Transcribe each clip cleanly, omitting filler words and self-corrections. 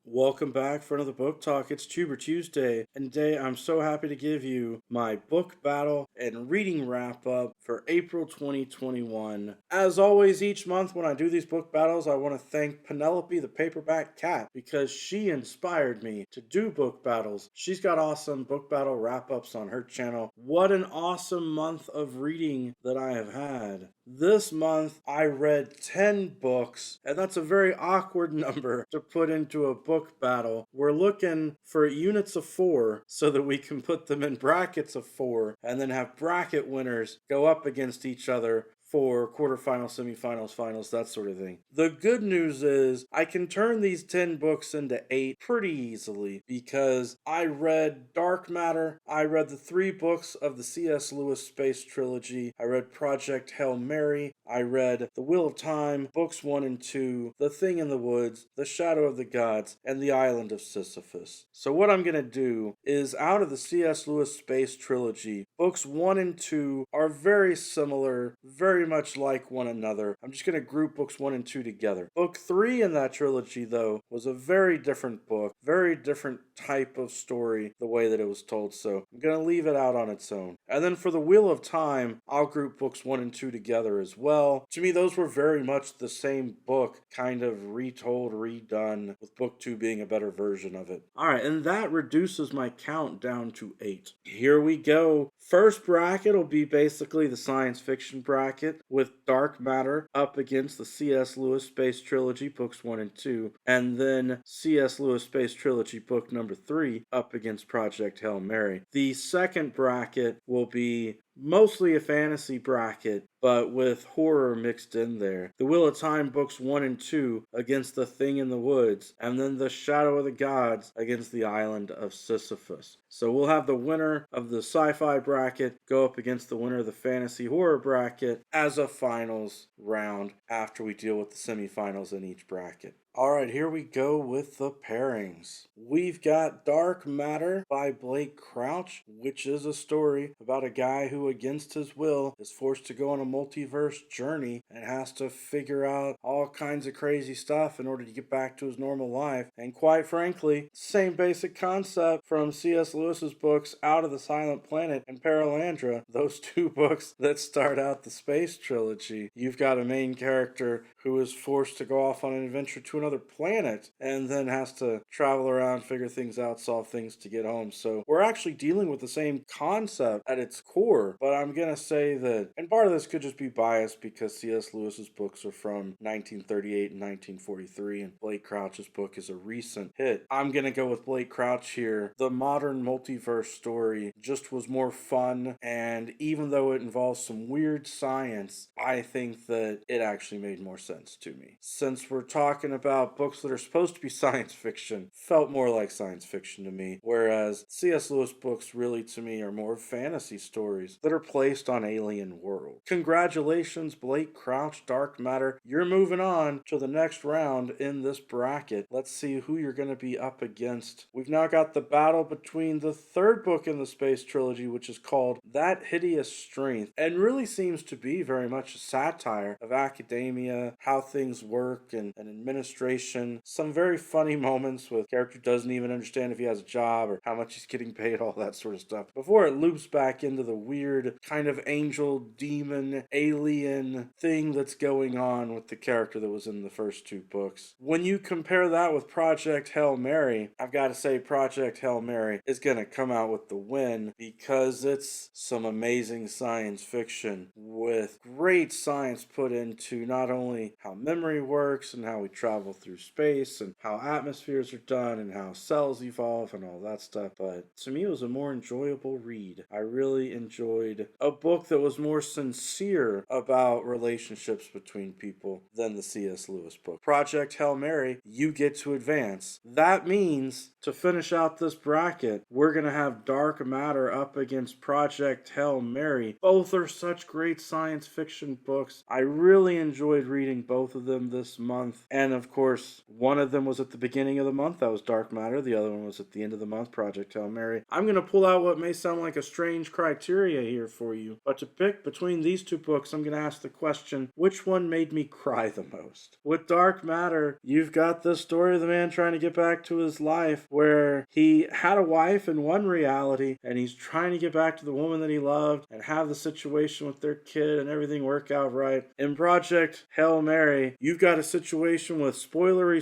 Welcome back for another book talk. It's Tuber Tuesday, and today I'm so happy to give you my book battle and reading wrap up for April 2021. As always, each month when I do these book battles, I want to thank Penelope the paperback cat because she inspired me to do book battles. She's got awesome book battle wrap ups on her channel. What an awesome month of reading that I have had. This month I read 10 books, and that's a very awkward number to put into a book battle. We're looking for units of 4 so that we can put them in brackets of 4 and then have bracket winners go up against each other for quarterfinals, semifinals, finals, that sort of thing. The good news is I can turn these 10 books into 8 pretty easily because I read Dark Matter, I read the 3 books of the C.S. Lewis Space Trilogy, I read Project Hail Mary, I read The Wheel of Time, books 1 and 2, The Thing in the Woods, The Shadow of the Gods, and The Island of Sisyphus. So what I'm going to do is out of the C.S. Lewis Space Trilogy, books 1 and 2 are very similar, very much like one another. I'm just going to group books 1 and 2 together. Book 3 in that trilogy, though, was a very different book, very different type of story, the way that it was told, so I'm going to leave it out on its own. And then for The Wheel of Time, I'll group books 1 and 2 together as well. To me, those were very much the same book, kind of retold, redone, with book 2 being a better version of it. Alright, and that reduces my count down to 8. Here we go. First bracket will be basically the science fiction bracket, with Dark Matter up against the C.S. Lewis Space Trilogy, books 1 and 2, and then C.S. Lewis Space Trilogy, book number 3, up against Project Hail Mary. The second bracket will be mostly a fantasy bracket, but with horror mixed in there. The Wheel of Time books 1 and 2 against The Thing in the Woods, and then The Shadow of the Gods against The Island of Sisyphus. So we'll have the winner of the sci-fi bracket go up against the winner of the fantasy horror bracket as a finals round after we deal with the semifinals in each bracket. Alright, here we go with the pairings. We've got Dark Matter by Blake Crouch, which is a story about a guy who, against his will, is forced to go on a multiverse journey and has to figure out all kinds of crazy stuff in order to get back to his normal life. And quite frankly, same basic concept from C.S. Lewis's books Out of the Silent Planet and Paralandra, those 2 books that start out the space trilogy. You've got a main character who is forced to go off on an adventure to another planet and then has to travel around, figure things out, solve things to get home. So we're actually dealing with the same concept at its core, but I'm gonna say that, and part of this could just be biased because C.S. Lewis's books are from 1938 and 1943 and Blake Crouch's book is a recent hit. I'm gonna go with Blake Crouch here. The modern multiverse story just was more fun, and even though it involves some weird science, I think that it actually made more sense to me. Since we're talking about books that are supposed to be science fiction, felt more like science fiction to me, whereas C.S. Lewis books really to me are more fantasy stories that are placed on alien world. Congratulations, Blake Crouch, Dark Matter. You're moving on to the next round in this bracket. Let's see who you're going to be up against. We've now got the battle between the third book in the space trilogy, which is called That Hideous Strength, and really seems to be very much a satire of academia, how things work, and administration. Some very funny moments with character doesn't even understand if he has a job or how much he's getting paid, all that sort of stuff, before it loops back into the weird kind of angel, demon, alien thing that's going on with the character that was in the first 2 books. When you compare that with Project Hail Mary, I've got to say Project Hail Mary is going to come out with the win because it's some amazing science fiction with great science put into not only how memory works and how we travel through space and how atmospheres are done and how cells evolve and all that stuff, but to me it was a more enjoyable read. I really enjoyed a book that was more sincere about relationships between people than the C.S. Lewis book. Project Hail Mary, you get to advance. That means to finish out this bracket, we're going to have Dark Matter up against Project Hail Mary. Both are such great science fiction books. I really enjoyed reading both of them this month. And of course, course, one of them was at the beginning of the month. That was Dark Matter. The other one was at the end of the month, Project Hail Mary. I'm going to pull out what may sound like a strange criteria here for you, but to pick between these two books, I'm going to ask the question, which one made me cry the most? With Dark Matter, you've got the story of the man trying to get back to his life, where he had a wife in one reality, and he's trying to get back to the woman that he loved and have the situation with their kid and everything work out right. In Project Hail Mary, you've got a situation with spoiler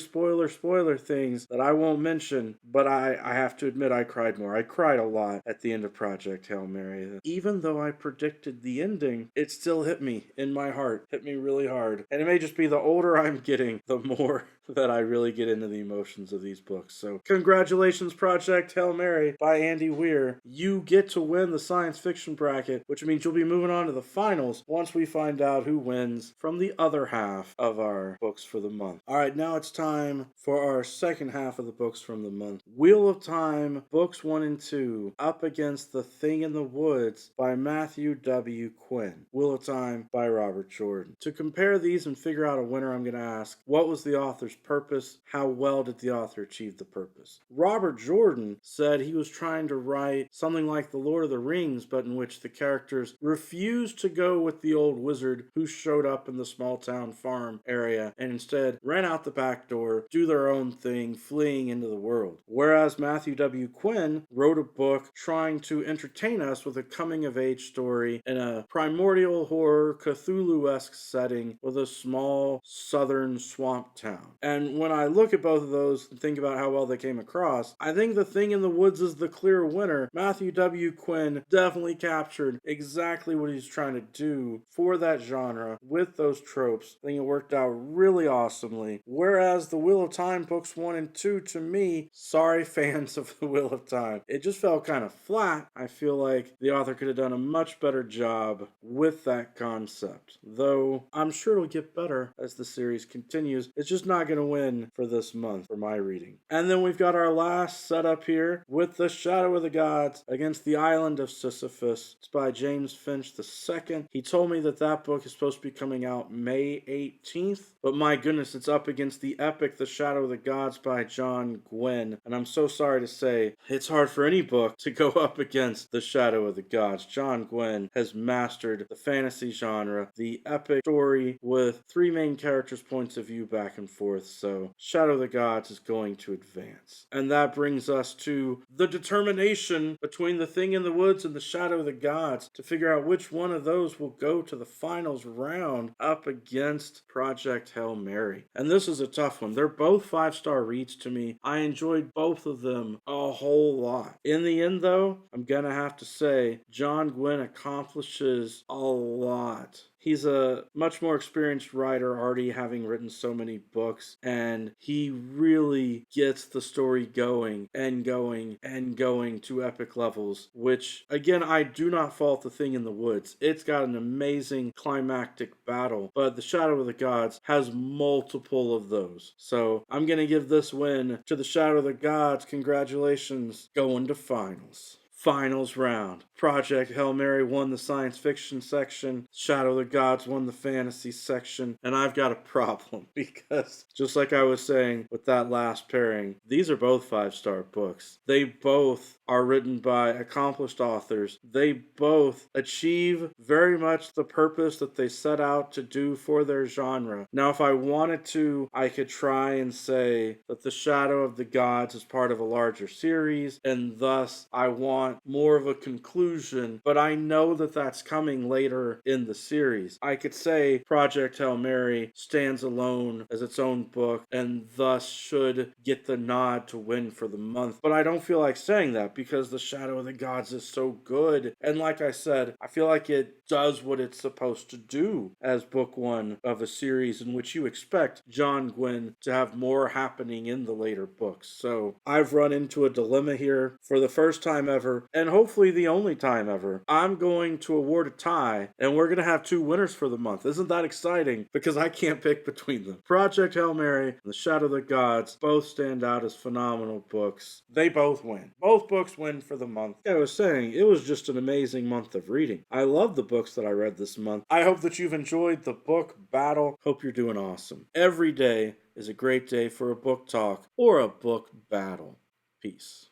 things that I won't mention, but I have to admit I cried more. I cried a lot at the end of Project Hail Mary. Even though I predicted the ending, it still hit me in my heart. Hit me really hard. And it may just be the older I'm getting, the more that I really get into the emotions of these books. So congratulations, Project Hail Mary by Andy Weir. You get to win the science fiction bracket, which means you'll be moving on to the finals once we find out who wins from the other half of our books for the month. All right, now it's time for our second half of the books from the month. Wheel of Time, books 1 and 2, up against The Thing in the Woods by Matthew W. Quinn. Wheel of Time by Robert Jordan. To compare these and figure out a winner, I'm going to ask, what was the author's purpose? How well did the author achieve the purpose? Robert Jordan said he was trying to write something like The Lord of the Rings, but in which the characters refused to go with the old wizard who showed up in the small town farm area and instead ran out the back door, do their own thing, fleeing into the world. Whereas Matthew W. Quinn wrote a book trying to entertain us with a coming-of-age story in a primordial horror Cthulhu-esque setting with a small southern swamp town. And when I look at both of those and think about how well they came across, I think The Thing in the Woods is the clear winner. Matthew W. Quinn definitely captured exactly what he's trying to do for that genre with those tropes. I think it worked out really awesomely. Whereas The Wheel of Time books 1 and 2, to me, sorry fans of The Wheel of Time, it just felt kind of flat. I feel like the author could have done a much better job with that concept. Though I'm sure it'll get better as the series continues. It's just not going to win for this month for my reading. And then we've got our last setup here with The Shadow of the Gods against the Island of Sisyphus. It's by James Finch II. He told me that that book is supposed to be coming out May 18th, but my goodness, it's up against the epic The Shadow of the Gods by John Gwynne. And I'm so sorry to say, it's hard for any book to go up against The Shadow of the Gods. John Gwynne has mastered the fantasy genre, the epic story with three main characters' points of view back and forth. So Shadow of the Gods is going to advance. And that brings us to the determination between The Thing in the Woods and The Shadow of the Gods to figure out which one of those will go to the finals round up against Project Hail Mary. And this is a tough one. They're both 5-star reads to me. I enjoyed both of them a whole lot. In the end, though, I'm gonna have to say John Gwynne accomplishes a lot. He's a much more experienced writer, already having written so many books, and he really gets the story going and going and going to epic levels, which, again, I do not fault The Thing in the Woods. It's got an amazing climactic battle, but The Shadow of the Gods has multiple of those. So I'm going to give this win to The Shadow of the Gods. Congratulations, going to finals. Finals round. Project Hail Mary won the science fiction section. Shadow of the Gods won the fantasy section. And I've got a problem because, just like I was saying with that last pairing, these are both 5-star books. They both are written by accomplished authors. They both achieve very much the purpose that they set out to do for their genre. Now, if I wanted to, I could try and say that The Shadow of the Gods is part of a larger series, and thus I want more of a conclusion, but I know that that's coming later in the series. I could say Project Hail Mary stands alone as its own book and thus should get the nod to win for the month, but I don't feel like saying that because The Shadow of the Gods is so good, and like I said, I feel like it does what it's supposed to do as book one of a series in which you expect John Gwynne to have more happening in the later books. So I've run into a dilemma here for the first time ever, and hopefully the only time ever. I'm going to award a tie, and we're going to have two winners for the month. Isn't that exciting? Because I can't pick between them. Project Hail Mary and The Shadow of the Gods both stand out as phenomenal books. They both win. Both books win for the month. Like I was saying, it was just an amazing month of reading. I love the books that I read this month. I hope that you've enjoyed the book battle. Hope you're doing awesome. Every day, is a great day for a book talk or a book battle. Peace.